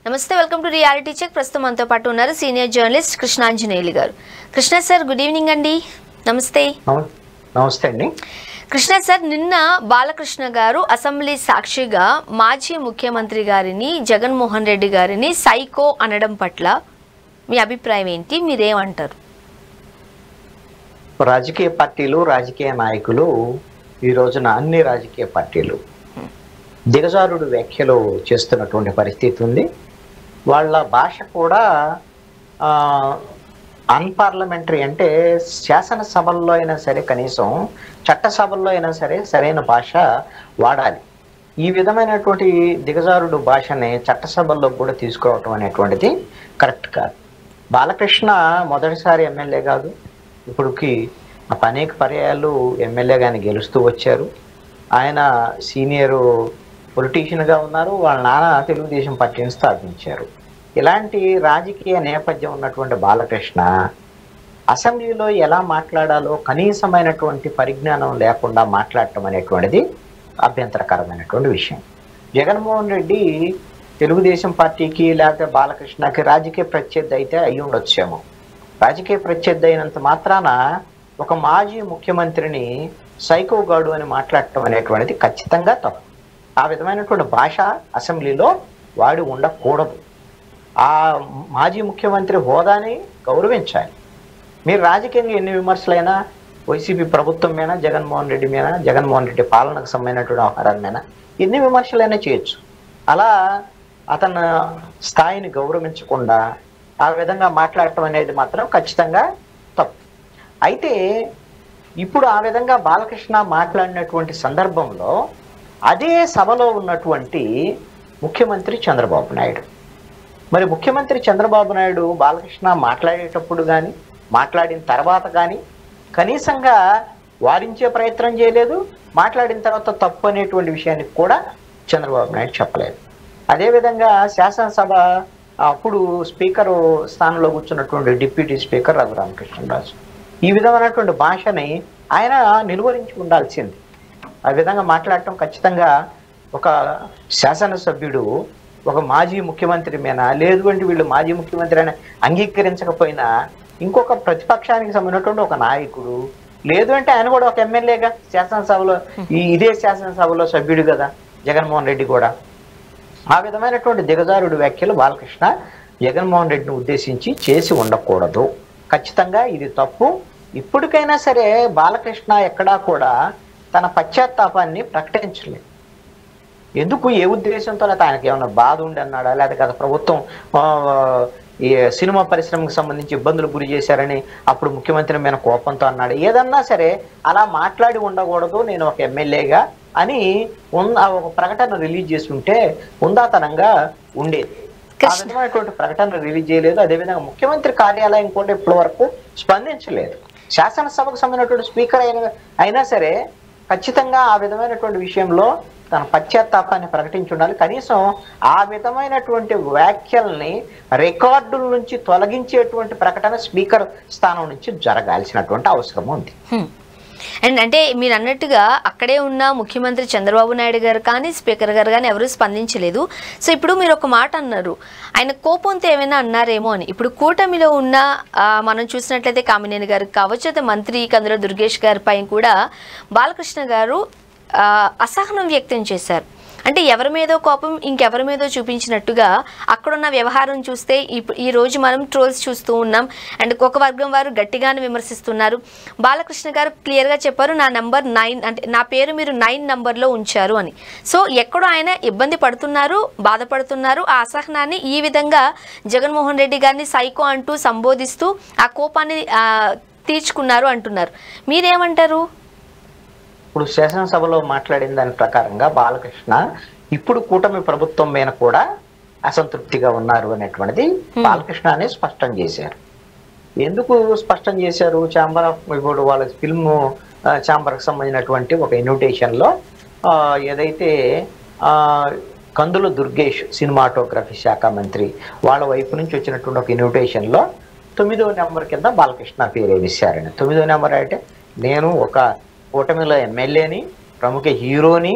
నమస్తే, welcome to reality check. ప్రస్తుతం మనతో పాటు ఉన్నారు సీనియర్ జర్నలిస్ట్ కృష్ణాంజనేయులు గారు. కృష్ణ సార్, గుడ్ ఈవినింగ్ అండి. నమస్తే. నమస్తే అండి. కృష్ణ సార్, నిన్న బాలకృష్ణ గారు అసెంబ్లీ సాక్షిగా మాజీ ముఖ్యమంత్రి గారిని జగన్మోహన్ రెడ్డి గారిని సైకో అనడం పట్ల మీ అభిప్రాయం ఏంటి? మీరేమంటారు? రాజకీయ పార్టీలు, రాజకీయ నాయకులు ఈ రోజున అన్ని రాజకీయ పార్టీలు దిగజారుడు వ్యాఖ్యలు చేస్తున్నటువంటి పరిస్థితి ఉంది. వాళ్ళ భాష కూడా అన్పార్లమెంటరీ, అంటే శాసనసభల్లో అయినా సరే, కనీసం చట్టసభల్లో అయినా సరే సరైన భాష వాడాలి. ఈ విధమైనటువంటి దిగజారుడు భాషని చట్టసభల్లో కూడా తీసుకురావటం అనేటువంటిది కరెక్ట్ కాదు. బాలకృష్ణ మొదటిసారి ఎమ్మెల్యే కాదు, ఇప్పటికి అనేక పర్యాయాలు ఎమ్మెల్యేగాని గెలుస్తూ వచ్చారు. ఆయన సీనియరు పొలిటీషియన్గా ఉన్నారు. వాళ్ళ నాన్న తెలుగుదేశం పార్టీని స్థాపించారు. ఇలాంటి రాజకీయ నేపథ్యం ఉన్నటువంటి బాలకృష్ణ అసెంబ్లీలో ఎలా మాట్లాడాలో కనీసమైనటువంటి పరిజ్ఞానం లేకుండా మాట్లాడటం అనేటువంటిది అభ్యంతరకరమైనటువంటి విషయం. జగన్మోహన్ రెడ్డి తెలుగుదేశం పార్టీకి లేకపోతే బాలకృష్ణకి రాజకీయ ప్రత్యర్థి అయితే అయి ఉండొచ్చేమో. రాజకీయ ప్రత్యర్థి అయినంత మాత్రాన ఒక మాజీ ముఖ్యమంత్రిని సైకోగాడు అని మాట్లాడటం అనేటువంటిది ఖచ్చితంగా తప్పు. ఆ విధమైనటువంటి భాష అసెంబ్లీలో వాడి ఉండకూడదు. ఆ మాజీ ముఖ్యమంత్రి హోదాని గౌరవించాలి. మీరు రాజకీయంగా ఎన్ని విమర్శలైనా వైసీపీ ప్రభుత్వం మీద, జగన్మోహన్ రెడ్డి మీద, జగన్మోహన్ రెడ్డి పాలనకు సంబంధించినటువంటి వ్యవహారాల మీద ఎన్ని విమర్శలైనా చేయొచ్చు. అలా అతను స్థాయిని గౌరవించకుండా ఆ విధంగా మాట్లాడటం అనేది మాత్రం ఖచ్చితంగా తప్పు. అయితే ఇప్పుడు ఆ విధంగా బాలకృష్ణ మాట్లాడినటువంటి సందర్భంలో అదే సభలో ఉన్నటువంటి ముఖ్యమంత్రి చంద్రబాబు నాయుడు, మరి ముఖ్యమంత్రి చంద్రబాబు నాయుడు బాలకృష్ణ మాట్లాడేటప్పుడు కానీ మాట్లాడిన తర్వాత కానీ కనీసంగా వారించే ప్రయత్నం చేయలేదు. మాట్లాడిన తర్వాత తప్పు అనేటువంటి విషయానికి కూడా చంద్రబాబు నాయుడు చెప్పలేదు. అదేవిధంగా శాసనసభ అప్పుడు స్పీకరు స్థానంలో కూర్చున్నటువంటి డిప్యూటీ స్పీకర్ రఘురామకృష్ణరాజు ఈ విధమైనటువంటి భాషని ఆయన నిలువరించి ఉండాల్సింది. ఆ విధంగా మాట్లాడటం ఖచ్చితంగా ఒక శాసనసభ్యుడు ఒక మాజీ ముఖ్యమంత్రి మీద, లేదు అంటే వీళ్ళు మాజీ ముఖ్యమంత్రి అని అంగీకరించకపోయినా ఇంకొక ప్రతిపక్షానికి సంబంధించినటువంటి ఒక నాయకుడు, లేదు అంటే ఆయన కూడా ఒక ఎమ్మెల్యేగా శాసనసభలో ఇదే శాసనసభలో సభ్యుడు కదా జగన్మోహన్ రెడ్డి కూడా. ఆ విధమైనటువంటి దిగజారుడు వ్యాఖ్యలు బాలకృష్ణ జగన్మోహన్ రెడ్డిని ఉద్దేశించి చేసి ఉండకూడదు. ఖచ్చితంగా ఇది తప్పు. ఇప్పటికైనా సరే బాలకృష్ణ ఎక్కడా కూడా తన పశ్చాత్తాపాన్ని ప్రకటించలేదు. ఎందుకు, ఏ ఉద్దేశంతో? ఆయనకి ఏమైనా బాధ ఉండి అన్నాడా, లేదా కదా ప్రభుత్వం ఈ సినిమా పరిశ్రమకు సంబంధించి ఇబ్బందులు గురి చేశారని అప్పుడు ముఖ్యమంత్రి మీద కోపంతో అన్నాడు? ఏదన్నా సరే అలా మాట్లాడి ఉండకూడదు నేను ఒక ఎమ్మెల్యేగా అని ఒక ప్రకటన రిలీజ్ చేసి ఉంటే ఉందాతనంగా ఉండేది. ఆ విధమైనటువంటి ప్రకటన రిలీజ్ చేయలేదు. అదేవిధంగా ముఖ్యమంత్రి కార్యాలయం కూడా ఇప్పటి వరకు స్పందించలేదు. శాసనసభకు సంబంధించినటువంటి స్పీకర్ అయినా సరే ఖచ్చితంగా ఆ విధమైనటువంటి విషయంలో తన పశ్చాత్తాపాన్ని ప్రకటించి ఉండాలి. కనీసం ఆ విధమైనటువంటి వ్యాఖ్యల్ని రికార్డుల నుంచి తొలగించేటువంటి ప్రకటన స్పీకర్ స్థానం నుంచి జరగాల్సినటువంటి అవసరం ఉంది. అండ్ అంటే మీరు అన్నట్టుగా అక్కడే ఉన్న ముఖ్యమంత్రి చంద్రబాబు నాయుడు గారు కానీ స్పీకర్ గారు కానీ ఎవరూ స్పందించలేదు. సో ఇప్పుడు మీరు ఒక మాట అన్నారు, ఆయన కోపంతో ఏమైనా అన్నారేమో అని. ఇప్పుడు కూటమిలో ఉన్న మనం చూసినట్లయితే కామినేని గారికి కావచ్చు, అయితే మంత్రి కందుల దుర్గేష్ గారిపై కూడా బాలకృష్ణ గారు అసహనం వ్యక్తం చేశారు. అంటే ఎవరి మీదో కోపం ఇంకెవరి మీదో చూపించినట్టుగా అక్కడున్న వ్యవహారం చూస్తే ఈ రోజు మనం ట్రోల్స్ చూస్తూ ఉన్నాం. అండ్ ఒక వర్గం వారు గట్టిగానే విమర్శిస్తున్నారు. బాలకృష్ణ గారు క్లియర్గా చెప్పారు, నా నంబర్ 9, అంటే నా పేరు మీరు 9 నంబర్లో ఉంచారు అని. సో ఎక్కడో ఆయన ఇబ్బంది పడుతున్నారు, బాధపడుతున్నారు. ఆ అసహనాన్ని ఈ విధంగా జగన్మోహన్ రెడ్డి గారిని సైకో అంటూ సంబోధిస్తూ ఆ కోపాన్ని తీర్చుకున్నారు అంటున్నారు. మీరేమంటారు? ఇప్పుడు శాసనసభలో మాట్లాడిన దాని ప్రకారంగా బాలకృష్ణ ఇప్పుడు కూటమి ప్రభుత్వం మీద కూడా అసంతృప్తిగా ఉన్నారు అనేటువంటిది బాలకృష్ణ అనే స్పష్టం చేశారు. ఎందుకు స్పష్టం చేశారు? ఛాంబర్ ఆఫ్, ఇప్పుడు వాళ్ళ ఫిల్మ్ ఛాంబర్కి సంబంధించినటువంటి ఒక ఇన్విటేషన్లో ఏదైతే కందుల దుర్గేష్ సినిమాటోగ్రఫీ శాఖ మంత్రి వాళ్ళ వైపు నుంచి వచ్చినటువంటి ఒక ఇన్విటేషన్లో 9వ నెంబర్ కింద బాలకృష్ణ పేరు వేశారని. 9వ నెంబర్ అంటే నేను ఒక కూటమిలో ఎమ్మెల్యేని, ప్రముఖ హీరోని,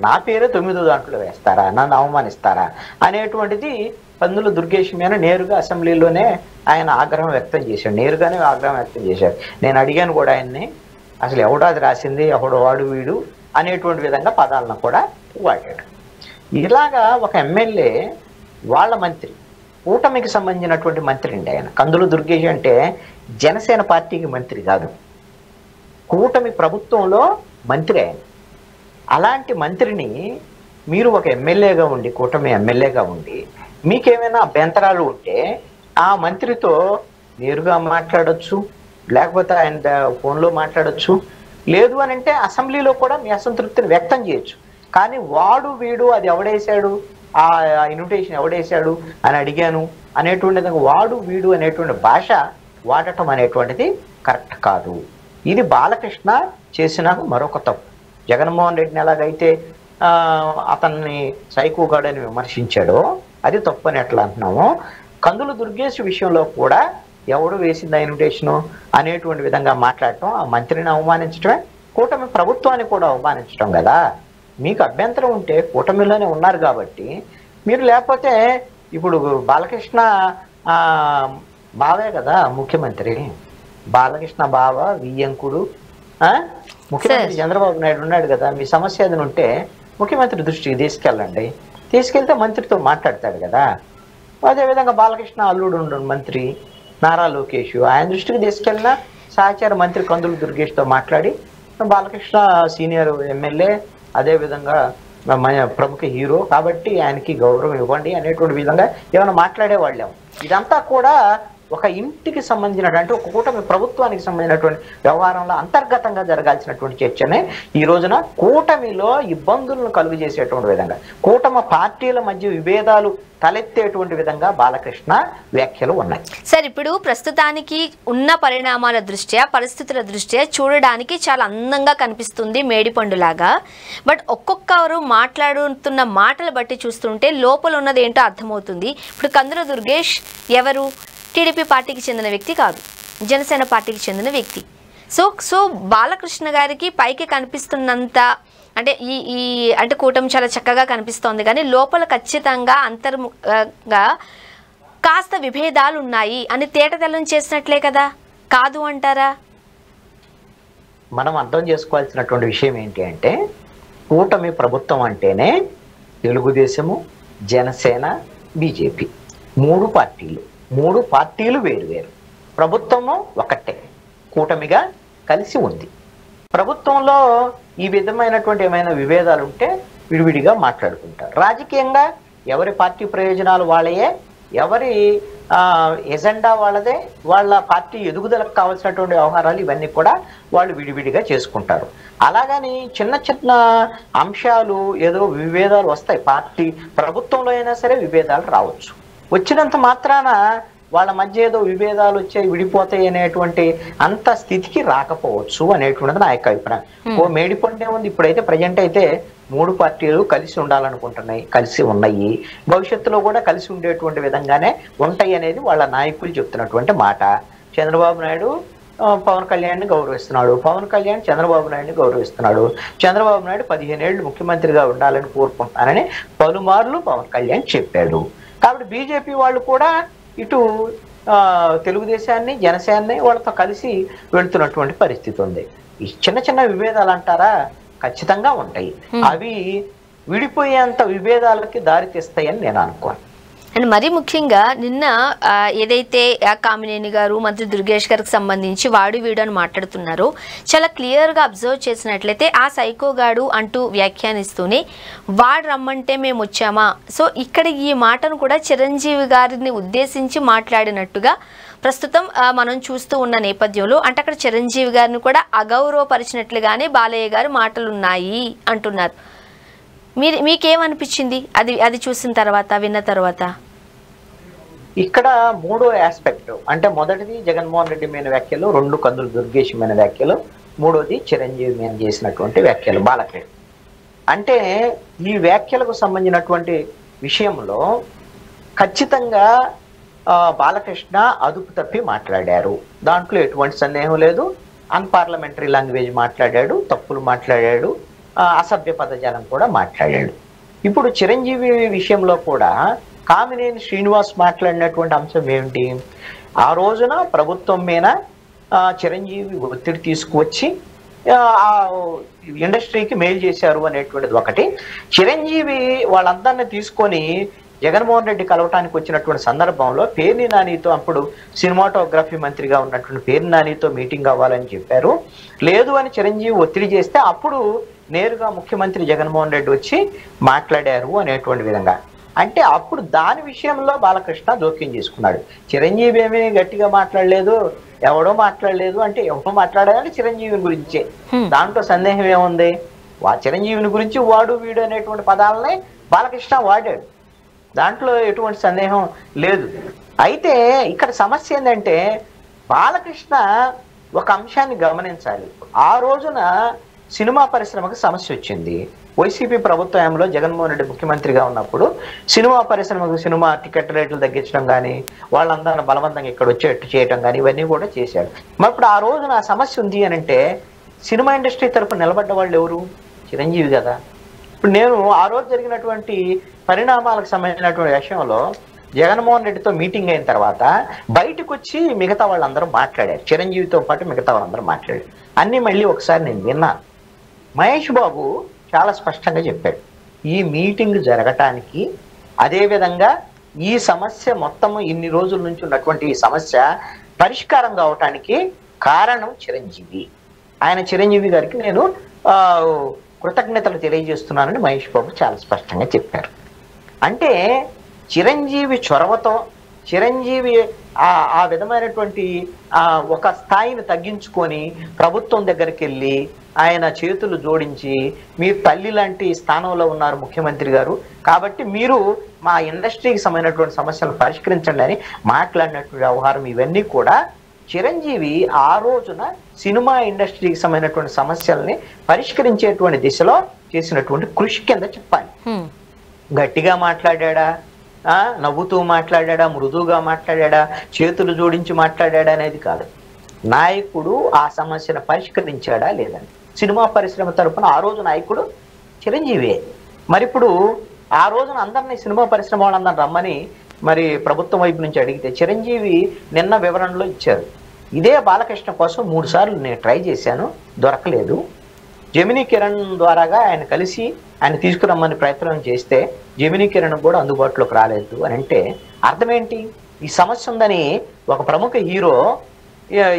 నా పేరే 9వ దాంట్లో వేస్తారా, నన్ను అవమానిస్తారా అనేటువంటిది కందుల దుర్గేష్ మీద నేరుగా అసెంబ్లీలోనే ఆయన ఆగ్రహం వ్యక్తం చేశాడు. నేరుగానే ఆగ్రహం వ్యక్తం చేశాడు. నేను అడిగాను కూడా ఆయన్ని, అసలు ఎవడో అది రాసింది, ఎవడు వాడు వీడు అనేటువంటి విధంగా పదాలను కూడా వాడాడు. ఇలాగా ఒక ఎమ్మెల్యే వాళ్ళ మంత్రి, కూటమికి సంబంధించినటువంటి మంత్రి అండి ఆయన. కందుల దుర్గేష్ అంటే జనసేన పార్టీకి మంత్రి కాదు, కూటమి ప్రభుత్వంలో మంత్రి ఆయన. అలాంటి మంత్రిని మీరు ఒక ఎమ్మెల్యేగా ఉండి, కూటమి ఎమ్మెల్యేగా ఉండి, మీకేమైనా అభ్యంతరాలు ఉంటే ఆ మంత్రితో నేరుగా మాట్లాడొచ్చు, లేకపోతే ఆయన ఫోన్లో మాట్లాడొచ్చు, లేదు అని అంటే అసెంబ్లీలో కూడా మీ అసంతృప్తిని వ్యక్తం చేయొచ్చు. కానీ వాడు వీడు అది ఎవడేశాడు, ఆ ఇన్విటేషన్ ఎవడేశాడు అని అడిగాను అనేటువంటిది, వాడు వీడు అనేటువంటి భాష వాడటం అనేటువంటిది కరెక్ట్ కాదు. ఇది బాలకృష్ణ చేసిన మరొక తప్పు. జగన్మోహన్ రెడ్డిని ఎలాగైతే అతన్ని సైకోగాడని విమర్శించాడో అది తప్పు అని ఎట్లా అంటున్నామో, కందుల దుర్గేష్ విషయంలో కూడా ఎవడు వేసింది ఆ ఇన్విటేషను అనేటువంటి విధంగా మాట్లాడటం, ఆ మంత్రిని అవమానించడమే, కూటమి ప్రభుత్వాన్ని కూడా అవమానించడం కదా. మీకు అభ్యంతరం ఉంటే కూటమిలోనే ఉన్నారు కాబట్టి మీరు, లేకపోతే ఇప్పుడు బాలకృష్ణ బావే కదా ముఖ్యమంత్రి, బాలకృష్ణ బావ వియ్యంకుడు, ముఖ్యమంత్రి చంద్రబాబు నాయుడు ఉన్నాడు కదా. మీ సమస్య ఏదైనా ఉంటే ముఖ్యమంత్రి దృష్టికి తీసుకెళ్ళండి, తీసుకెళ్తే మంత్రితో మాట్లాడతాడు కదా. అదేవిధంగా బాలకృష్ణ అల్లుడు ఉండు మంత్రి నారా లోకేష్, ఆయన దృష్టికి తీసుకెళ్ళిన సహచార మంత్రి కందుల దుర్గేష్తో మాట్లాడి, బాలకృష్ణ సీనియర్ ఎమ్మెల్యే, అదేవిధంగా ప్రముఖ హీరో కాబట్టి ఆయనకి గౌరవం ఇవ్వండి అనేటువంటి విధంగా ఏమైనా మాట్లాడేవాళ్ళేమో. ఇదంతా కూడా ఒక ఇంటికి సంబంధించినటువంటి, ఒక కూటమి ప్రభుత్వానికి సంబంధించినటువంటి వ్యవహారంలో అంతర్గతంగా జరగాల్సినటువంటి చర్చనే ఈ రోజున కూటమిలో ఇబ్బందులను కలుగు చేసేటువంటి విధంగా, కూటమి పార్టీల మధ్య విభేదాలు తలెత్తేటువంటి విధంగా బాలకృష్ణ వ్యాఖ్యలు ఉన్నాయి. సార్, ఇప్పుడు ప్రస్తుతానికి ఉన్న పరిణామాల దృష్ట్యా, పరిస్థితుల దృష్ట్యా చూడడానికి చాలా అందంగా కనిపిస్తుంది మేడిపండులాగా. బట్ ఒక్కొక్కరు మాట్లాడుతున్న మాటలు బట్టి చూస్తుంటే లోపల ఉన్నది ఏంటో అర్థమవుతుంది. ఇప్పుడు కందుల దుర్గేష్ ఎవరు? టీడీపీ పార్టీకి చెందిన వ్యక్తి కాదు, జనసేన పార్టీకి చెందిన వ్యక్తి. సో బాలకృష్ణ గారికి పైకి కనిపిస్తున్నంత అంటే ఈ అంటే కూటమి చాలా చక్కగా కనిపిస్తోంది, కానీ లోపల ఖచ్చితంగా అంతర్ముగా కాస్త విభేదాలు ఉన్నాయి అని తేటతెల్లం చేసినట్లే కదా, కాదు అంటారా? మనం అర్థం చేసుకోవాల్సినటువంటి విషయం ఏంటి అంటే, కూటమి ప్రభుత్వం అంటేనే తెలుగుదేశము, జనసేన, బీజేపీ, మూడు పార్టీలు వేరు, ప్రభుత్వము ఒకటే, కూటమిగా కలిసి ఉంది. ప్రభుత్వంలో ఈ విధమైనటువంటి ఏమైనా విభేదాలు ఉంటే విడివిడిగా మాట్లాడుకుంటారు. రాజకీయంగా ఎవరి పార్టీ ప్రయోజనాలు వాళ్ళయే, ఎవరి ఎజెండా వాళ్ళదే, వాళ్ళ పార్టీ ఎదుగుదలకు కావాల్సినటువంటి వ్యవహారాలు ఇవన్నీ కూడా వాళ్ళు విడివిడిగా చేసుకుంటారు. అలాగని చిన్న చిన్న అంశాలు ఏదో విభేదాలు వస్తాయి, పార్టీ ప్రభుత్వంలో అయినా సరే విభేదాలు రావచ్చు. వచ్చినంత మాత్రాన వాళ్ళ మధ్య ఏదో విభేదాలు వచ్చాయి, విడిపోతాయి అనేటువంటి అంత స్థితికి రాకపోవచ్చు అనేటువంటిది నా యొక్క అభిప్రాయం. మేడిపండే ఉంది. ఇప్పుడైతే ప్రజెంట్ అయితే 3 పార్టీలు కలిసి ఉండాలనుకుంటున్నాయి, కలిసి ఉన్నాయి, భవిష్యత్తులో కూడా కలిసి ఉండేటువంటి విధంగానే ఉంటాయి అనేది వాళ్ళ నాయకులు చెప్తున్నటువంటి మాట. చంద్రబాబు నాయుడు పవన్ కళ్యాణ్ని గౌరవిస్తున్నాడు, పవన్ కళ్యాణ్ చంద్రబాబు నాయుడిని గౌరవిస్తున్నాడు, చంద్రబాబు నాయుడు 15 ఏళ్ళు ముఖ్యమంత్రిగా ఉండాలని కోరుకుంటున్నానని పలుమార్లు పవన్ కళ్యాణ్ చెప్పాడు. కాబట్టి బీజేపీ వాళ్ళు కూడా ఇటు తెలుగుదేశాన్ని, జనసేనని వాళ్ళతో కలిసి వెళుతున్నటువంటి పరిస్థితి ఉంది. ఈ చిన్న చిన్న విభేదాలు అంటారా, ఖచ్చితంగా ఉంటాయి. అవి విడిపోయేంత విభేదాలకి దారి తీస్తాయని నేను అనుకోను. అండ్ మరీ ముఖ్యంగా నిన్న ఏదైతే కామినేని గారు, మంత్రి దుర్గేష్ గారికి సంబంధించి వాడు వీడు అని మాట్లాడుతున్నారో, చాలా క్లియర్గా అబ్జర్వ్ చేసినట్లయితే ఆ సైకోగాడు అంటూ వ్యాఖ్యానిస్తూనే వాడు రమ్మంటే మేము వచ్చామా. సో ఇక్కడ ఈ మాటను కూడా చిరంజీవి గారిని ఉద్దేశించి మాట్లాడినట్టుగా ప్రస్తుతం మనం చూస్తూ ఉన్న నేపథ్యంలో, అంటే అక్కడ చిరంజీవి గారిని కూడా అగౌరవపరిచినట్లుగానే బాలయ్య గారు మాటలు ఉన్నాయి అంటున్నారు. మీకేమనిపించింది అది చూసిన తర్వాత, విన్న తర్వాత? ఇక్కడ 3వ ఆస్పెక్ట్ అంటే, మొదటిది జగన్మోహన్ రెడ్డి మీద వ్యాఖ్యలు, 2 కందుల దుర్గేష్ మీద వ్యాఖ్యలు, 3వది చిరంజీవి మీద చేసినటువంటి వ్యాఖ్యలు బాలకృష్ణ. అంటే ఈ వ్యాఖ్యలకు సంబంధించినటువంటి విషయంలో ఖచ్చితంగా బాలకృష్ణ అదుపు తప్పి మాట్లాడారు, దాంట్లో ఎటువంటి సందేహం లేదు. అన్పార్లమెంటరీ లాంగ్వేజ్ మాట్లాడాడు, తప్పులు మాట్లాడాడు, అసభ్య పదజాలం కూడా మాట్లాడాడు. ఇప్పుడు చిరంజీవి విషయంలో కూడా కామినేని శ్రీనివాస్ మాట్లాడినటువంటి అంశం ఏమిటి? ఆ రోజున ప్రభుత్వం మీద చిరంజీవి ఒత్తిడి తీసుకువచ్చి ఆ ఇండస్ట్రీకి మేలు చేశారు అనేటువంటిది ఒకటి. చిరంజీవి వాళ్ళందరినీ తీసుకొని జగన్మోహన్ రెడ్డి కలవటానికి వచ్చినటువంటి సందర్భంలో పేర్ని నానితో, అప్పుడు సినిమాటోగ్రఫీ మంత్రిగా ఉన్నటువంటి పేర్ని నానితో మీటింగ్ అవ్వాలని చెప్పారు. లేదు అని చిరంజీవి ఒత్తిడి చేస్తే అప్పుడు నేరుగా ముఖ్యమంత్రి జగన్మోహన్ రెడ్డి వచ్చి మాట్లాడారు అనేటువంటి విధంగా. అంటే అప్పుడు దాని విషయంలో బాలకృష్ణ జోక్యం చేసుకున్నాడు. చిరంజీవి ఏమీ గట్టిగా మాట్లాడలేదు, ఎవడో మాట్లాడలేదు. అంటే ఎవడో మాట్లాడాలని చిరంజీవి గురించే, దాంట్లో సందేహం ఏముంది? చిరంజీవిని గురించి వాడు వీడు అనేటువంటి పదాలనే బాలకృష్ణ వాడాడు, దాంట్లో ఎటువంటి సందేహం లేదు. అయితే ఇక్కడ సమస్య ఏంటంటే బాలకృష్ణ ఒక అంశాన్ని గమనించాలి. ఆ రోజున సినిమా పరిశ్రమకు సమస్య వచ్చింది. వైసీపీ ప్రభుత్వంలో జగన్మోహన్ రెడ్డి ముఖ్యమంత్రిగా ఉన్నప్పుడు సినిమా పరిశ్రమకు సినిమా టికెట్ రేట్లు తగ్గించడం కానీ, వాళ్ళందరినీ బలవంతంగా ఇక్కడ వచ్చేట్టు చేయడం కానీ ఇవన్నీ కూడా చేశాడు. మరి ఇప్పుడు ఆ రోజున ఆ సమస్య ఉంది అని అంటే సినిమా ఇండస్ట్రీ తరఫున నిలబడ్డ వాళ్ళు ఎవరు? చిరంజీవి కదా. ఇప్పుడు నేను ఆ రోజు జరిగినటువంటి పరిణామాలకు సంబంధించినటువంటి విషయంలో జగన్మోహన్ రెడ్డితో మీటింగ్ అయిన తర్వాత బయటకు వచ్చి మిగతా వాళ్ళందరూ మాట్లాడారు, చిరంజీవితో పాటు మిగతా వాళ్ళందరూ మాట్లాడారు. అన్నీ మళ్ళీ ఒకసారి నేను విన్నాను. మహేష్ బాబు చాలా స్పష్టంగా చెప్పాడు, ఈ మీటింగ్ జరగటానికి, అదేవిధంగా ఈ సమస్య మొత్తం ఇన్ని రోజుల నుంచి ఉన్నటువంటి ఈ సమస్య పరిష్కారం కావటానికి కారణం చిరంజీవి. ఆయన చిరంజీవి గారికి నేను కృతజ్ఞతలు తెలియజేస్తున్నానని మహేష్ బాబు చాలా స్పష్టంగా చెప్పారు. అంటే చిరంజీవి చొరవతో, చిరంజీవి ఆ విధమైనటువంటి ఒక స్థాయిని తగ్గించుకొని ప్రభుత్వం దగ్గరికి వెళ్ళి ఆయన చేతులు జోడించి, మీరు తల్లి లాంటి స్థానంలో ఉన్నారు ముఖ్యమంత్రి గారు, కాబట్టి మీరు మా ఇండస్ట్రీకి సంబంధించినటువంటి సమస్యలను పరిష్కరించండి అని మాట్లాడినటువంటి వ్యవహారం, ఇవన్నీ కూడా చిరంజీవి ఆ రోజున సినిమా ఇండస్ట్రీకి సంబంధించినటువంటి సమస్యల్ని పరిష్కరించేటువంటి దిశలో చేసినటువంటి కృషి కింద చెప్పాలి. గట్టిగా మాట్లాడా, నవ్వుతూ మాట్లాడా, మృదువుగా మాట్లాడా, చేతులు జోడించి మాట్లాడా అనేది కాదు. నాయకుడు ఆ సమస్యను పరిష్కరించాడా లేదని సినిమా పరిశ్రమ తరపున ఆ రోజు నాయకుడు చిరంజీవి. మరి ఇప్పుడు ఆ రోజున అందరినీ సినిమా పరిశ్రమ వాళ్ళందరినీ రమ్మని మరి ప్రభుత్వం వైపు నుంచి అడిగితే చిరంజీవి నిన్న వివరణలో ఇచ్చారు, ఇదే బాలకృష్ణ కోసం 3 సార్లు నేను ట్రై చేశాను, దొరకలేదు. జెమినీ కిరణ్ ద్వారాగా ఆయన కలిసి ఆయన తీసుకురమ్మని ప్రయత్నం చేస్తే జెమినీ కిరణ్ కూడా అందుబాటులోకి రాలేదు అని అంటే అర్థం ఏంటి? ఈ సమస్య ఉందని ఒక ప్రముఖ హీరో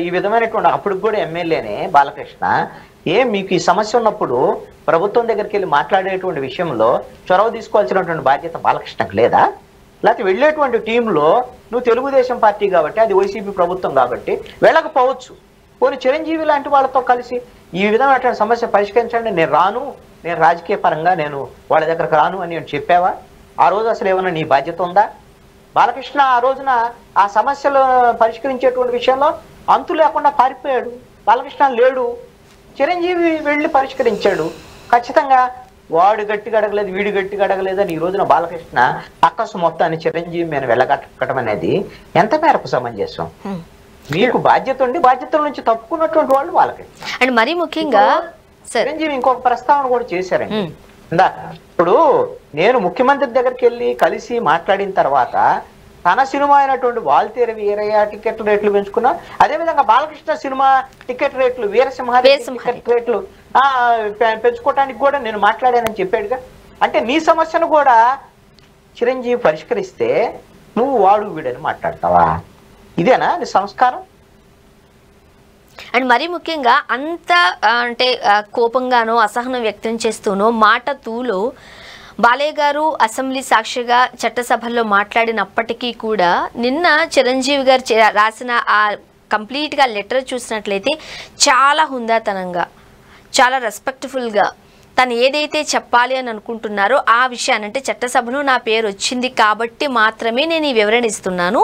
ఈ విధమైనటువంటి, అప్పుడు కూడా ఎమ్మెల్యేనే బాలకృష్ణ, మీకు ఈ సమస్య ఉన్నప్పుడు ప్రభుత్వం దగ్గరికి వెళ్ళి మాట్లాడేటువంటి విషయంలో చొరవ తీసుకోవాల్సినటువంటి బాధ్యత బాలకృష్ణకు లేదా? లేకపోతే వెళ్ళేటువంటి టీంలో నువ్వు తెలుగుదేశం పార్టీ కాబట్టి, అది వైసీపీ ప్రభుత్వం కాబట్టి వెళ్ళకపోవచ్చు. పోనీ చిరంజీవి లాంటి వాళ్ళతో కలిసి ఈ విధమైనటువంటి సమస్య పరిష్కరించండి, నేను రాను, నేను రాజకీయ పరంగా నేను వాళ్ళ దగ్గరకు రాను అని నేను చెప్పావా? ఆ రోజు అసలు ఏమన్నా నీ బాధ్యత ఉందా? బాలకృష్ణ ఆ రోజున ఆ సమస్యలు పరిష్కరించేటువంటి విషయంలో అంతు లేకుండా పారిపోయాడు. బాలకృష్ణ లేడు, చిరంజీవి వెళ్ళి పరిష్కరించాడు. ఖచ్చితంగా వాడు గట్టిగా అడగలేదు, వీడు గట్టిగా అడగలేదు అని ఈ రోజున బాలకృష్ణ అక్కసు మొత్తాన్ని చిరంజీవి మీద వెళ్ళగట్టడం అనేది ఎంత మేరకు సమంజసం? మీకు బాధ్యత ఉండి బాధ్యతల నుంచి తప్పుకున్నటువంటి వాళ్ళు బాలకృష్ణ. అండ్ మరీ ముఖ్యంగా చిరంజీవి ఇంకొక ప్రస్తావన కూడా చేశారండి ఇందాక. ఇప్పుడు నేను ముఖ్యమంత్రి దగ్గరికి వెళ్ళి కలిసి మాట్లాడిన తర్వాత తన సినిమా అయినటువంటి వాల్తేరు వీరయ్య టికెట్ రేట్లు పెంచుకున్నా, అదేవిధంగా బాలకృష్ణ సినిమా టికెట్ రేట్లు, వీరసింహారెడ్డి టికెట్ రేట్లు పెంచుకోవటానికి కూడా నేను మాట్లాడానని చెప్పాడుగా. అంటే నీ సమస్యను కూడా చిరంజీవి పరిష్కరిస్తే నువ్వు వాడు వీడని మాట్లాడతావా? ఇదేనా నీ సంస్కారం? అండ్ మరీ ముఖ్యంగా అంత అంటే కోపంగానో అసహనం వ్యక్తం చేస్తూనో మాట తూలో బాలయ్య గారు అసెంబ్లీ సాక్షిగా చట్టసభల్లో మాట్లాడినప్పటికీ కూడా నిన్న చిరంజీవి గారు రాసిన ఆ కంప్లీట్గా లెటర్ చూసినట్లయితే చాలా హుందాతనంగా, చాలా రెస్పెక్ట్ఫుల్గా తను ఏదైతే చెప్పాలి అని అనుకుంటున్నారో ఆ విషయాన్ని, అంటే చట్టసభలో నా పేరు వచ్చింది కాబట్టి మాత్రమే నేను ఈ వివరణ ఇస్తున్నాను,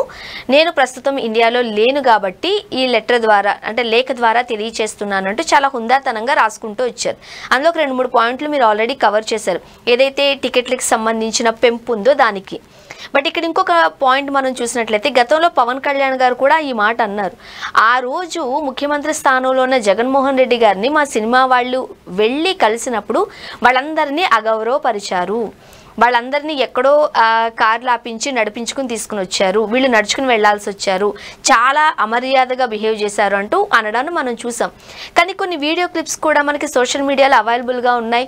నేను ప్రస్తుతం ఇండియాలో లేను కాబట్టి ఈ లెటర్ ద్వారా అంటే లేఖ ద్వారా తెలియచేస్తున్నాను అంటూ చాలా హుందాతనంగా రాసుకుంటూ వచ్చారు. అందులో ఒక 2-3 పాయింట్లు మీరు ఆల్రెడీ కవర్ చేశారు. ఏదైతే టికెట్లకు సంబంధించిన పెంపు ఉందో దానికి బట్ ఇక్కడ ఇంకొక పాయింట్ మనం చూసినట్లయితే గతంలో పవన్ కళ్యాణ్ గారు కూడా ఈ మాట అన్నారు. ఆ రోజు ముఖ్యమంత్రి స్థానంలో ఉన్న జగన్మోహన్ రెడ్డి గారిని మా సినిమా వాళ్ళు వెళ్ళి కలిసినప్పుడు వాళ్ళందరినీ అగౌరవపరిచారు, వాళ్ళందరినీ ఎక్కడో కార్లు ఆపించి నడిపించుకుని తీసుకుని వచ్చారు, వీళ్ళు నడుచుకుని వెళ్లాల్సి వచ్చారు, చాలా అమర్యాదగా బిహేవ్ చేశారు అంటూ అనడాన్ని మనం చూసాం. కానీ కొన్ని వీడియో క్లిప్స్ కూడా మనకి సోషల్ మీడియాలో అవైలబుల్గా ఉన్నాయి.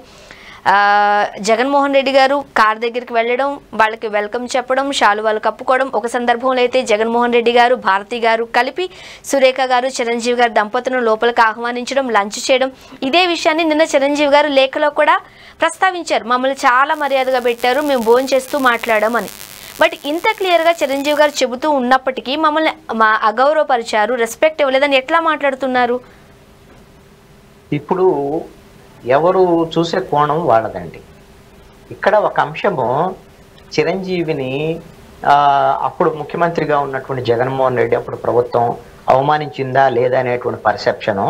జగన్మోహన్ రెడ్డి గారు కార్ దగ్గరికి వెళ్ళడం, వాళ్ళకి వెల్కమ్ చెప్పడం, శాలువాలు కప్పుకోవడం, ఒక సందర్భంలో అయితే జగన్మోహన్ రెడ్డి గారు భారతి గారు కలిపి సురేఖ గారు చిరంజీవి గారు దంపతులను లోపలికి ఆహ్వానించడం, లంచ్ చేయడం. ఇదే విషయాన్ని నిన్న చిరంజీవి గారు లేఖలో కూడా ప్రస్తావించారు. మమ్మల్ని చాలా మర్యాదగా పెట్టారు, మేము భోజనం చేస్తూ మాట్లాడామని. బట్ ఇంత క్లియర్గా చిరంజీవి గారు చెబుతూ ఉన్నప్పటికీ మమ్మల్ని అగౌరవపరిచారు, రెస్పెక్ట్ ఇవ్వలేదని ఎట్లా మాట్లాడుతున్నారు? ఇప్పుడు ఎవరు చూసే కోణం వాళ్ళదండి. ఇక్కడ ఒక అంశము చిరంజీవిని అప్పుడు ముఖ్యమంత్రిగా ఉన్నటువంటి జగన్మోహన్ రెడ్డి అప్పుడు ప్రభుత్వం అవమానించిందా లేదా అనేటువంటి పర్సెప్షను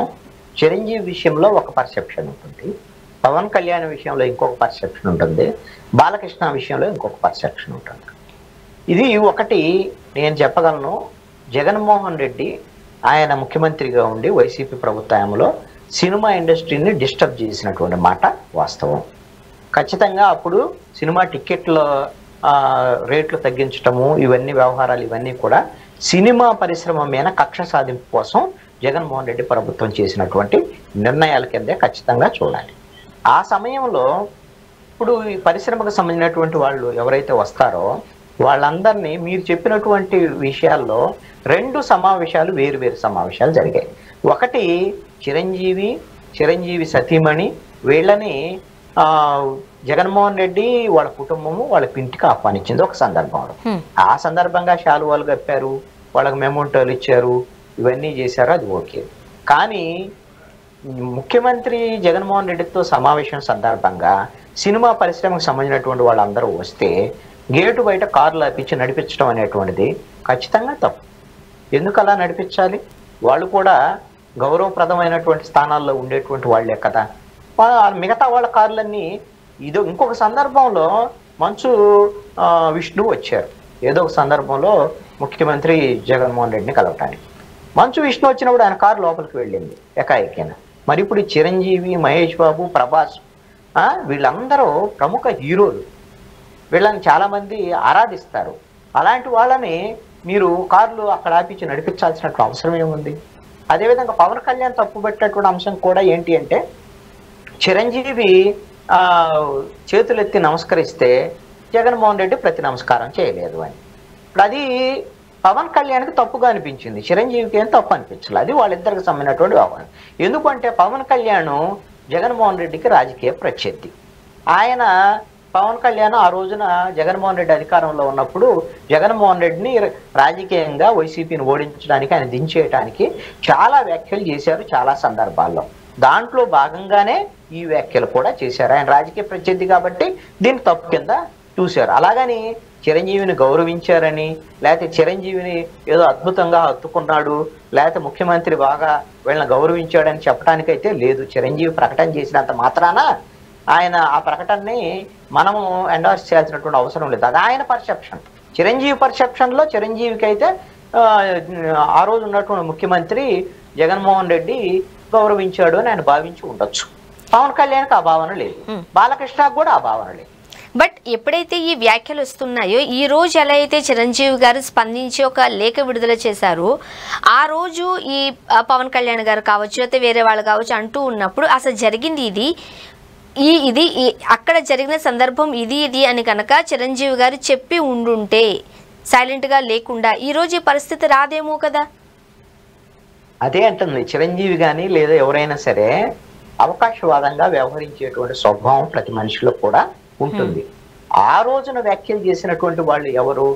చిరంజీవి విషయంలో ఒక పర్సెప్షన్ ఉంటుంది, పవన్ కళ్యాణ్ విషయంలో ఇంకొక పర్సెప్షన్ ఉంటుంది, బాలకృష్ణ విషయంలో ఇంకొక పర్సెప్షన్ ఉంటుంది. ఇది ఒకటి నేను చెప్పగలను. జగన్మోహన్ రెడ్డి ఆయన ముఖ్యమంత్రిగా ఉండి వైసీపీ ప్రభుత్వంలో సినిమా ఇండస్ట్రీని డిస్టర్బ్ చేసినటువంటి మాట వాస్తవం. ఖచ్చితంగా అప్పుడు సినిమా టికెట్ల రేట్లు తగ్గించటము, ఇవన్నీ వ్యవహారాలు ఇవన్నీ కూడా సినిమా పరిశ్రమ మీద కక్ష సాధింపు కోసం జగన్మోహన్ రెడ్డి ప్రభుత్వం చేసినటువంటి నిర్ణయాల కిందే ఖచ్చితంగా చూడాలి. ఆ సమయంలో ఇప్పుడు ఈ పరిశ్రమకు సంబంధించినటువంటి వాళ్ళు ఎవరైతే వస్తారో వాళ్ళందరినీ మీరు చెప్పినటువంటి విషయాల్లో రెండు సమావేశాలు, వేరు సమావేశాలు జరిగాయి. ఒకటి చిరంజీవి సతీమణి వీళ్ళని జగన్మోహన్ రెడ్డి వాళ్ళ కుటుంబము వాళ్ళ ఇంటికి ఆహ్వానించింది ఒక సందర్భంలో. ఆ సందర్భంగా శాలువాలు కప్పారు, వాళ్ళకి మెమోంటోలు ఇచ్చారు, ఇవన్నీ చేశారు, అది ఓకే. కానీ ముఖ్యమంత్రి జగన్మోహన్ రెడ్డితో సమావేశం సందర్భంగా సినిమా పరిశ్రమకు సంబంధించినటువంటి వాళ్ళందరూ వస్తే గేటు బయట కార్లు ఆపించి నడిపించడం అనేటువంటిది ఖచ్చితంగా తప్పు. ఎందుకు అలా నడిపించాలి? వాళ్ళు కూడా గౌరవప్రదమైనటువంటి స్థానాల్లో ఉండేటువంటి వాళ్లే కదా. మిగతా వాళ్ళ కార్లన్నీ ఇంకొక సందర్భంలో మంచు విష్ణు వచ్చారు, ఏదో ఒక సందర్భంలో ముఖ్యమంత్రి జగన్మోహన్ రెడ్డిని కలవటానికి. మంచు విష్ణు వచ్చినప్పుడు ఆయన కారు లోపలికి వెళ్ళింది ఏకాఏకైనా. మరి ఇప్పుడు చిరంజీవి, మహేష్ బాబు, ప్రభాస్ వీళ్ళందరూ ప్రముఖ హీరోలు, వీళ్ళని చాలామంది ఆరాధిస్తారు. అలాంటి వాళ్ళని మీరు కార్లు అక్కడ ఆపించి నడిపించాల్సినటువంటి అవసరం ఏముంది? అదేవిధంగా పవన్ కళ్యాణ్ తప్పు పెట్టేటువంటి అంశం కూడా ఏంటి అంటే చిరంజీవి చేతులెత్తి నమస్కరిస్తే జగన్మోహన్ రెడ్డి ప్రతి నమస్కారం చేయలేదు అని. ఇప్పుడు అది పవన్ కళ్యాణ్కి తప్పుగా అనిపించింది, చిరంజీవికి ఏం తప్పు అనిపించలేదు. అది వాళ్ళిద్దరికి సంబంధించినటువంటి వ్యవహారం. ఎందుకంటే పవన్ కళ్యాణ్ జగన్మోహన్ రెడ్డికి రాజకీయ ప్రత్యర్థి. పవన్ కళ్యాణ్ ఆ రోజున జగన్మోహన్ రెడ్డి అధికారంలో ఉన్నప్పుడు జగన్మోహన్ రెడ్డిని రాజకీయంగా వైసీపీని ఓడించడానికి, ఆయన దించేయడానికి చాలా వ్యాఖ్యలు చేశారు చాలా సందర్భాల్లో. దాంట్లో భాగంగానే ఈ వ్యాఖ్యలు కూడా చేశారు. ఆయన రాజకీయ ప్రత్యర్థి కాబట్టి దీన్ని తప్పు కింద చూశారు. అలాగని చిరంజీవిని గౌరవించారని, లేకపోతే చిరంజీవిని ఏదో అద్భుతంగా హత్తుకున్నాడు, లేకపోతే ముఖ్యమంత్రి బాగా వీళ్ళని గౌరవించాడని చెప్పడానికైతే లేదు. చిరంజీవి ప్రకటన చేసినంత మాత్రాన ఆయన ఆ ప్రకటనని మనము ఎండార్స్ చేయాల్సినటువంటి అవసరం లేదు. అది ఆయన పర్సెప్షన్. చిరంజీవి పర్సెప్షన్లో చిరంజీవికి అయితే ఆ రోజు ఉన్నటువంటి ముఖ్యమంత్రి జగన్మోహన్ రెడ్డి గౌరవించాడు అని ఆయన భావించి ఉండొచ్చు. పవన్ కళ్యాణ్కి ఆ భావన లేదు, బాలకృష్ణకు కూడా ఆ భావన లేదు. బట్ ఎప్పుడైతే ఈ వ్యాఖ్యలు వస్తున్నాయో, ఈ రోజు ఎలా అయితే చిరంజీవి గారు స్పందించి ఒక లేఖ విడుదల చేశారో, ఆ రోజు ఈ పవన్ కళ్యాణ్ గారు కావచ్చు, అయితే వేరే వాళ్ళు కావచ్చు అంటూ ఉన్నప్పుడు అసలు జరిగింది ఇది అక్కడ జరిగిన సందర్భం ఇది అని కనుక చిరంజీవి గారు చెప్పి ఉండుంటే, సైలెంట్గా లేకుండా ఈరోజు ఈ పరిస్థితి రాదేమో కదా. అదే అంటుంది. చిరంజీవి కానీ లేదా ఎవరైనా సరే అవకాశవాదంగా వ్యవహరించేటువంటి స్వభావం ప్రతి మనిషిలో కూడా ఉంటుంది. ఆ రోజున వ్యాఖ్యలు చేసినటువంటి వాళ్ళు ఎవరు?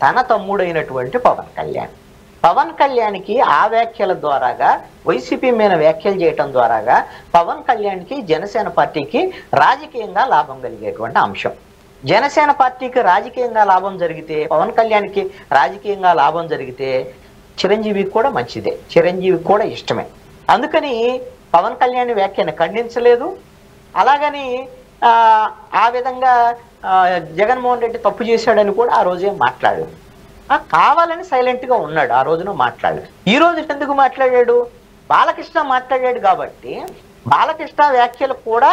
తన తమ్ముడైనటువంటి పవన్ కళ్యాణ్కి ఆ వ్యాఖ్యల ద్వారాగా, వైసీపీ మీద వ్యాఖ్యలు చేయటం ద్వారాగా పవన్ కళ్యాణ్కి జనసేన పార్టీకి రాజకీయంగా లాభం కలిగేటువంటి అంశం. జనసేన పార్టీకి రాజకీయంగా లాభం జరిగితే, పవన్ కళ్యాణ్కి రాజకీయంగా లాభం జరిగితే చిరంజీవికి కూడా మంచిదే, చిరంజీవికి కూడా ఇష్టమే. అందుకని పవన్ కళ్యాణ్ వ్యాఖ్యను ఖండించలేదు. అలాగని ఆ విధంగా జగన్మోహన్ రెడ్డి తప్పు చేశాడని కూడా ఆ రోజే మాట్లాడాడు. కావాలని సైలెంట్గా ఉన్నాడు, ఆ రోజున మాట్లాడాడు. ఈ రోజు ఎందుకు మాట్లాడాడు? బాలకృష్ణ మాట్లాడాడు కాబట్టి బాలకృష్ణ వ్యాఖ్యలు కూడా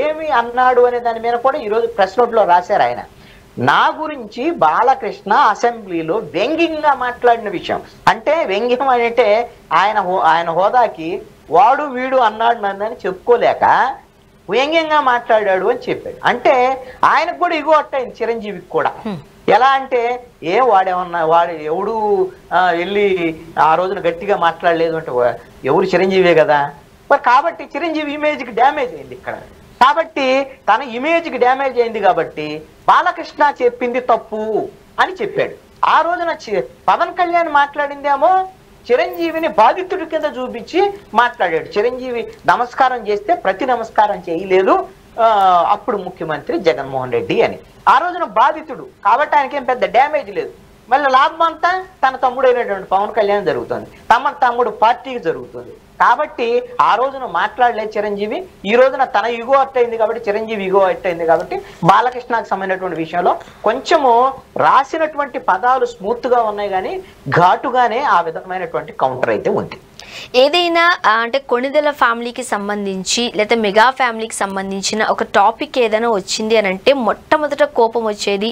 ఏమి అన్నాడు అనే దాని మీద కూడా ఈరోజు ప్రెస్ నోట్లో రాశారు ఆయన. నా గురించి బాలకృష్ణ అసెంబ్లీలో వ్యంగ్యంగా మాట్లాడిన విషయం, అంటే వ్యంగ్యం అంటే ఆయన హోదాకి వాడు వీడు అన్నాడు నన్ను చెప్పుకోలేక వ్యంగ్యంగా మాట్లాడాడు అని చెప్పాడు. అంటే ఆయనకు కూడా ఇగో అట్టయింది, చిరంజీవికి కూడా. ఎలా అంటే వాడు ఎవడు వెళ్ళి ఆ రోజున గట్టిగా మాట్లాడలేదు అంటే ఎవరు చిరంజీవే కదా మరి. కాబట్టి చిరంజీవి ఇమేజ్కి డ్యామేజ్ అయింది ఇక్కడ. కాబట్టి తన ఇమేజ్కి డ్యామేజ్ అయింది కాబట్టి బాలకృష్ణ చెప్పింది తప్పు అని చెప్పాడు. ఆ రోజున పవన్ కళ్యాణ్ మాట్లాడిందేమో చిరంజీవిని బాధితుడి కింద చూపించి మాట్లాడాడు. చిరంజీవి నమస్కారం చేస్తే ప్రతి నమస్కారం చేయలేదు అప్పుడు ముఖ్యమంత్రి జగన్మోహన్ రెడ్డి అని. ఆ రోజున బాధితుడు కాబట్టి ఆయనకేం పెద్ద డ్యామేజ్ లేదు. మళ్ళీ లాభం అంతా తన తమ్ముడైనటువంటి పవన్ కళ్యాణ్ జరుగుతుంది, తమ్ముడు పార్టీకి జరుగుతుంది. కాబట్టి ఆ రోజున మాట్లాడలేదు చిరంజీవి. ఈ రోజున తన ఇగో అట్టయింది కాబట్టి చిరంజీవి ఇగో అట్టయింది కాబట్టి బాలకృష్ణకు సంబంధించినటువంటి విషయంలో కొంచెము రాసినటువంటి పదాలు స్మూత్ గా ఉన్నాయి కానీ ఘాటుగానే ఆ విధమైనటువంటి కౌంటర్ అయితే ఉంది. ఏదైనా అంటే కొణిదెల ఫ్యామిలీకి సంబంధించి లేదా మెగా ఫ్యామిలీకి సంబంధించిన ఒక టాపిక్ ఏదైనా వచ్చింది అని అంటే మొట్టమొదట కోపం వచ్చేది,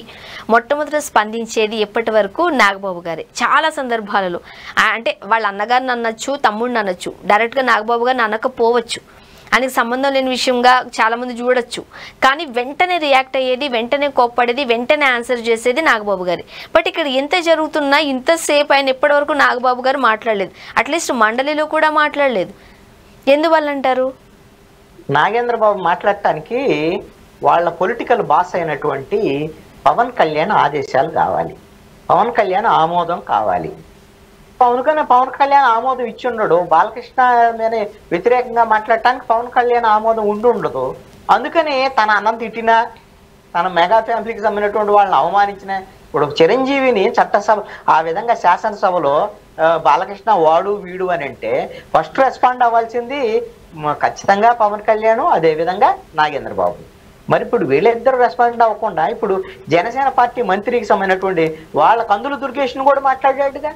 మొట్టమొదట స్పందించేది ఎప్పటి వరకు నాగబాబు గారే. చాలా సందర్భాలలో అంటే వాళ్ళ అన్నగారిని అనొచ్చు, తమ్ముడిని అనొచ్చు, డైరెక్ట్గా నాగబాబు గారిని అనకపోవచ్చు, ఆయనకి సంబంధం లేని విషయంగా చాలామంది చూడొచ్చు. కానీ వెంటనే రియాక్ట్ అయ్యేది, వెంటనే కోప్పడేది, వెంటనే ఆన్సర్ చేసేది నాగబాబు గారి. బట్ ఇక్కడ ఎంత జరుగుతున్నా ఇంతసేపు ఆయన ఎప్పటివరకు నాగబాబు గారు మాట్లాడలేదు, అట్లీస్ట్ మండలిలో కూడా మాట్లాడలేదు. ఎందువల్ల అంటారు? నాగేంద్ర బాబు మాట్లాడటానికి వాళ్ళ పొలిటికల్ బాస్ అయినటువంటి పవన్ కళ్యాణ్ ఆదేశాలు కావాలి, పవన్ కళ్యాణ్ ఆమోదం కావాలి. పవన్ కళ్యాణ్ ఆమోదం ఇచ్చి ఉండడు. బాలకృష్ణ మీద వ్యతిరేకంగా మాట్లాడటానికి పవన్ కళ్యాణ్ ఆమోదం ఉండదు. అందుకని తన అన్నం తిట్టినా, తన మెగా ఫ్యామిలీకి సంబంధించినటువంటి వాళ్ళని అవమానించిన, ఇప్పుడు చిరంజీవిని చట్టసభ ఆ విధంగా శాసనసభలో బాలకృష్ణ వాడు వీడు అని అంటే ఫస్ట్ రెస్పాండ్ అవ్వాల్సింది ఖచ్చితంగా పవన్ కళ్యాణ్, అదేవిధంగా నాగేంద్ర బాబు. మరి ఇప్పుడు వీళ్ళిద్దరు రెస్పాండ్ అవ్వకుండా ఇప్పుడు జనసేన పార్టీ మంత్రికి సంబంధించినటువంటి వాళ్ళ కందులు దుర్గేష్ను కూడా మాట్లాడాడుగా.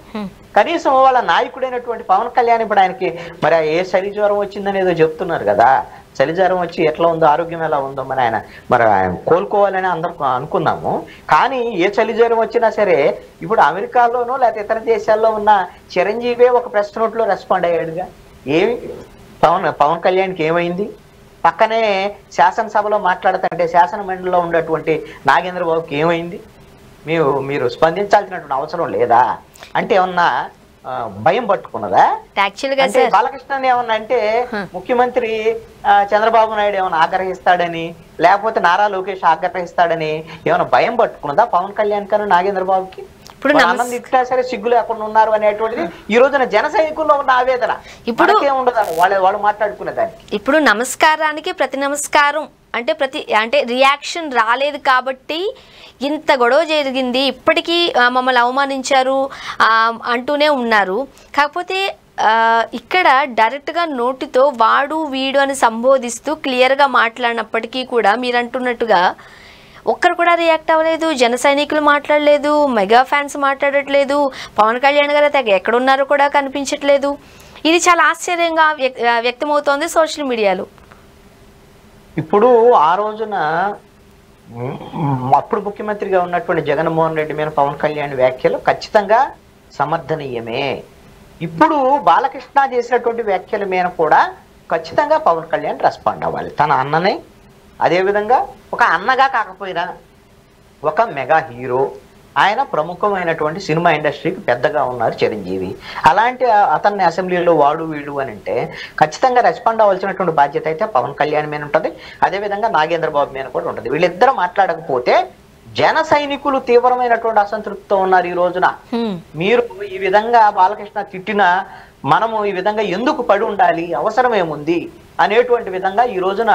కనీసం వాళ్ళ నాయకుడైనటువంటి పవన్ కళ్యాణ్ ఇప్పుడు ఆయనకి మరి ఏ చలి జ్వరం వచ్చిందనేదో చెప్తున్నారు కదా. చలి జ్వరం వచ్చి ఎట్లా ఉందో, ఆరోగ్యం ఎలా ఉందో మరి ఆయన కోలుకోవాలని అందరూ అనుకున్నాము. కానీ ఏ చలి జ్వరం వచ్చినా సరే ఇప్పుడు అమెరికాలోనో లేకపోతే ఇతర దేశాల్లో ఉన్న చిరంజీవే ఒక ప్రెస్ నోట్లో రెస్పాండ్ అయ్యాడుగా. ఏమి పవన్ కళ్యాణ్కి ఏమైంది? పక్కనే శాసనసభలో మాట్లాడుతుంటే శాసన మండలిలో ఉన్నటువంటి నాగేంద్ర బాబుకి ఏమైంది? మీరు స్పందించాల్సినటువంటి అవసరం లేదా? అంటే ఏమన్నా భయం పట్టుకున్నదా? అంటే బాలకృష్ణ ఏమన్నా అంటే ముఖ్యమంత్రి చంద్రబాబు నాయుడు ఏమైనా ఆగ్రహిస్తాడని, లేకపోతే నారా లోకేష్ ఆగ్రహిస్తాడని ఏమైనా భయం పట్టుకున్నదా పవన్ కళ్యాణ్ గారు నాగేంద్ర బాబుకి? ఇప్పుడు ఇట్లా సరే సిగ్గు లేకుండా ఉన్నారు అనేటువంటిది ఈ రోజున జన సైనికుల్లో ఉన్న ఆవేదన. ఇప్పుడు ఏముండదు వాళ్ళు మాట్లాడుకునేదాన్ని. ఇప్పుడు నమస్కారానికి ప్రతి నమస్కారం అంటే రియాక్షన్ రాలేదు కాబట్టి ఇంత గొడవ జరిగింది. ఇప్పటికీ మమ్మల్ని అవమానించారు అంటూనే ఉన్నారు. కాకపోతే ఇక్కడ డైరెక్ట్గా నోటితో వాడు వీడు అని సంబోధిస్తూ క్లియర్గా మాట్లాడినప్పటికీ కూడా మీరు అంటున్నట్టుగా ఒక్కరు కూడా రియాక్ట్ అవ్వలేదు, జన సైనికులు మాట్లాడలేదు, మెగా ఫ్యాన్స్ మాట్లాడట్లేదు, పవన్ కళ్యాణ్ గారు తెగ ఎక్కడున్నారో కూడా కనిపించట్లేదు. ఇది చాలా ఆశ్చర్యంగా వ్యక్తమవుతోంది సోషల్ మీడియాలో. ఇప్పుడు ఆ రోజున అప్పుడు ముఖ్యమంత్రిగా ఉన్నటువంటి జగన్మోహన్ రెడ్డి మీద పవన్ కళ్యాణ్ వ్యాఖ్యలు ఖచ్చితంగా సమర్థనీయమే. ఇప్పుడు బాలకృష్ణ చేసినటువంటి వ్యాఖ్యల మీద కూడా ఖచ్చితంగా పవన్ కళ్యాణ్ రెస్పాండ్ అవ్వాలి. తన అన్ననే, అదేవిధంగా ఒక అన్నగా కాకపోయినా ఒక మెగా హీరో, ఆయన ప్రముఖమైనటువంటి సినిమా ఇండస్ట్రీకి పెద్దగా ఉన్నారు చిరంజీవి. అలాంటి అతన్ని అసెంబ్లీలో వాడు వీడు అని అంటే ఖచ్చితంగా రెస్పాండ్ అవ్వాల్సినటువంటి బాధ్యత అయితే పవన్ కళ్యాణ్ మీద ఉంటుంది, అదేవిధంగా నాగేంద్ర బాబు మీద కూడా ఉంటుంది. వీళ్ళిద్దరూ మాట్లాడకపోతే జన సైనికులు తీవ్రమైనటువంటి అసంతృప్తితో ఉన్నారు ఈ రోజున. మీరు ఈ విధంగా బాలకృష్ణ తిట్టినా మనము ఈ విధంగా ఎందుకు పడి ఉండాలి, అవసరం ఏముంది అనేటువంటి విధంగా ఈ రోజున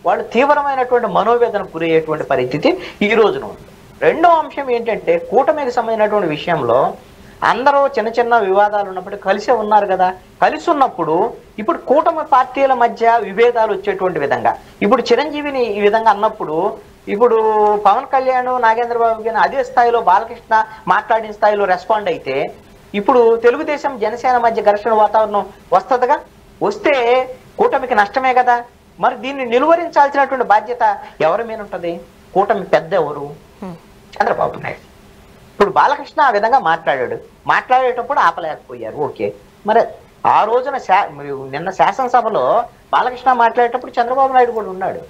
వాళ్ళు తీవ్రమైనటువంటి మనోవేదన గురయ్యేటువంటి పరిస్థితి ఈ రోజున ఉంది. రెండో అంశం ఏంటంటే కూటమికి సంబంధించినటువంటి విషయంలో అందరూ చిన్న చిన్న వివాదాలు ఉన్నప్పుడు కలిసే ఉన్నారు కదా. కలిసి ఉన్నప్పుడు ఇప్పుడు కూటమి పార్టీల మధ్య విభేదాలు వచ్చేటువంటి విధంగా ఇప్పుడు చిరంజీవిని ఈ విధంగా అన్నప్పుడు ఇప్పుడు పవన్ కళ్యాణ్ నాగేంద్ర బాబు గారిని అదే స్థాయిలో బాలకృష్ణ మాట్లాడిన స్థాయిలో రెస్పాండ్ అయితే ఇప్పుడు తెలుగుదేశం జనసేన మధ్య ఘర్షణ వాతావరణం వస్తుందిగా. వస్తే కూటమికి నష్టమే కదా. మరి దీన్ని నిలువరించాల్సినటువంటి బాధ్యత ఎవరి మీద ఉంటుంది? కూటమి పెద్ద ఎవరు? చంద్రబాబు నాయుడు. ఇప్పుడు బాలకృష్ణ ఆ విధంగా మాట్లాడేటప్పుడు ఆపలేకపోయారు. ఓకే, మరి ఆ రోజున నిన్న శాసనసభలో బాలకృష్ణ మాట్లాడేటప్పుడు చంద్రబాబు నాయుడు కూడా ఉన్నాడు.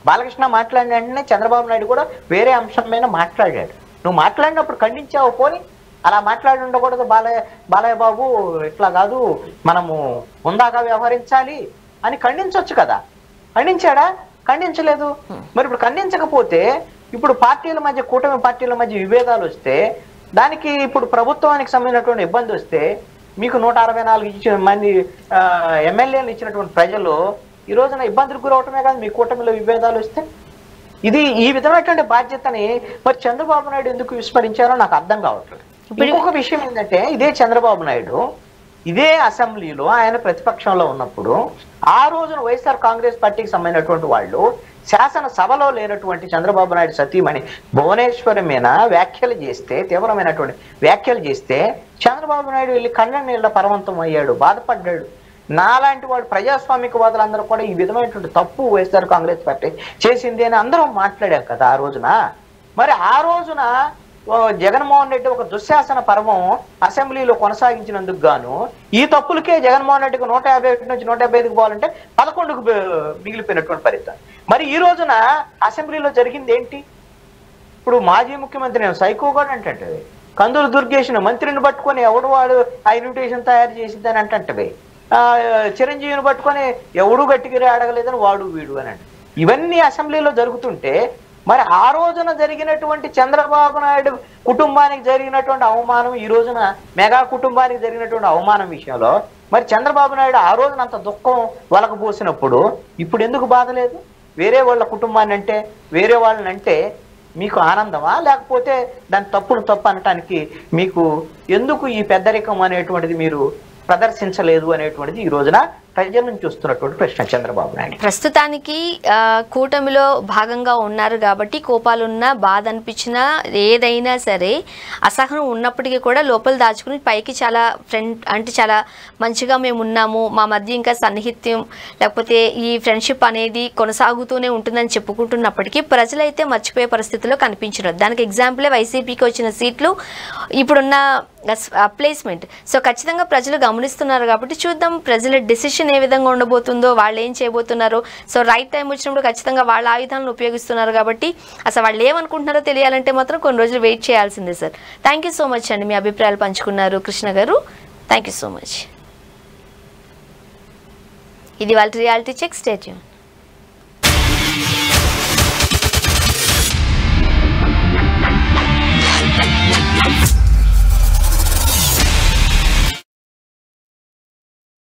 బాలకృష్ణ మాట్లాడిన వెంటనే చంద్రబాబు నాయుడు కూడా వేరే అంశం మీద మాట్లాడాడు. నువ్వు మాట్లాడినప్పుడు ఖండించావు, పోని అలా మాట్లాడి ఉండకూడదు బాలయ్య బాబు, ఇట్లా కాదు, మనము ముందాగా వ్యవహరించాలి అని ఖండించవచ్చు కదా. ఖండించాడా? ఖండించలేదు. మరి ఇప్పుడు ఖండించకపోతే ఇప్పుడు పార్టీల మధ్య కూటమి పార్టీల మధ్య విభేదాలు వస్తే దానికి ఇప్పుడు ప్రభుత్వానికి సంబంధించినటువంటి ఇబ్బంది వస్తే మీకు 164 మంది ఎమ్మెల్యేలు ఇచ్చినటువంటి ప్రజలు ఈ రోజున ఇబ్బందులకు గురవటమే కాదు, మీ కూటమిలో విభేదాలు వస్తే ఈ విధమైనటువంటి బాధ్యతని మరి చంద్రబాబు నాయుడు ఎందుకు విస్మరించారో నాకు అర్థం కావట్లేదు. ఇంకొక విషయం ఏంటంటే ఇదే చంద్రబాబు నాయుడు ఇదే అసెంబ్లీలో ఆయన ప్రతిపక్షంలో ఉన్నప్పుడు ఆ రోజున వైఎస్ఆర్ కాంగ్రెస్ పార్టీకి సంబంధించినటువంటి వాళ్ళు శాసనసభలో లేనటువంటి చంద్రబాబు నాయుడు సతీమణి భువనేశ్వరి మీద వ్యాఖ్యలు చేస్తే, తీవ్రమైనటువంటి వ్యాఖ్యలు చేస్తే చంద్రబాబు నాయుడు వెళ్ళి కళ్ళ నీళ్ళ పరవంతం అయ్యాడు, బాధపడ్డాడు. నాలాంటి వాడు ప్రజాస్వామిక వాదులందరూ కూడా ఈ విధమైనటువంటి తప్పు వైఎస్ఆర్ కాంగ్రెస్ పార్టీ చేసింది అని అందరం మాట్లాడాం కదా ఆ రోజున. మరి ఆ రోజున జగన్మోహన్ రెడ్డి ఒక దుశ్శాసన పర్వం అసెంబ్లీలో కొనసాగించినందుకు గాను ఈ తప్పులకే జగన్మోహన్ రెడ్డికి 151 నుంచి 155కి పోవాలంటే 11కు మిగిలిపోయినటువంటి పరిస్థితి. మరి ఈ రోజున అసెంబ్లీలో జరిగింది ఏంటి? ఇప్పుడు మాజీ ముఖ్యమంత్రి నేను సైకో కూడా అంటే కందులు దుర్గేష్ను మంత్రిని పట్టుకొని ఎవడు వాడు ఆ ఇన్విటేషన్ తయారు చేసిద్దని అంటే చిరంజీవిని పట్టుకొని ఎవడు గట్టిగిరి అడగలేదని వాడు వీడు అని అంటే ఇవన్నీ అసెంబ్లీలో జరుగుతుంటే మరి ఆ రోజున జరిగినటువంటి చంద్రబాబు నాయుడు కుటుంబానికి జరిగినటువంటి అవమానం, ఈ రోజున మెగా కుటుంబానికి జరిగినటువంటి అవమానం విషయంలో మరి చంద్రబాబు నాయుడు ఆ రోజున అంత దుఃఖం వలకపోసినప్పుడు ఇప్పుడు ఎందుకు బాధ లేదు? వేరే వాళ్ళ కుటుంబాన్ని అంటే, వేరే వాళ్ళని అంటే మీకు ఆనందమా, లేకపోతే దాని తప్పును తప్పు అనటానికి మీకు ఎందుకు ఈ పెద్దరికం అనేటువంటిది మీరు ప్రదర్శించలేదు అనేటువంటిది ఈ రోజున ప్రజల నుంచి వస్తున్నటువంటి ప్రశ్న చంద్రబాబు నాయుడు. ప్రస్తుతానికి కూటమిలో భాగంగా ఉన్నారు కాబట్టి కోపాలున్నా, బాధ అనిపించినా, ఏదైనా సరే అసహనం ఉన్నప్పటికీ కూడా లోపల దాచుకుని పైకి చాలా చాలా మంచిగా మేము ఉన్నాము, మా మధ్య ఇంకా సన్నిహిత్యం లేకపోతే ఈ ఫ్రెండ్షిప్ అనేది కొనసాగుతూనే ఉంటుందని చెప్పుకుంటున్నప్పటికీ ప్రజలైతే మర్చిపోయే పరిస్థితిలో కనిపించరు. దానికి ఎగ్జాంపులే వైసీపీకి వచ్చిన సీట్లు, ఇప్పుడున్న ప్లేస్మెంట్. సో ఖచ్చితంగా ప్రజలు గమనిస్తున్నారు కాబట్టి చూద్దాం ప్రజల డెసిషన్ ఏ విధంగా ఉండబోతుందో, వాళ్ళు ఏం చేయబోతున్నారో. సో రైట్ టైం వచ్చినప్పుడు ఖచ్చితంగా వాళ్ళ ఆయుధాలను ఉపయోగిస్తున్నారు కాబట్టి అసలు వాళ్ళు ఏమనుకుంటున్నారో తెలియాలంటే మాత్రం కొన్ని రోజులు వెయిట్ చేయాల్సిందే sir. Thank you so much అండి, మీ అభిప్రాయాలు పంచుకున్నారు కృష్ణ గారు. Thank you so much. ఇది వాళ్ళ రియాలిటీ చెక్. Stay tune.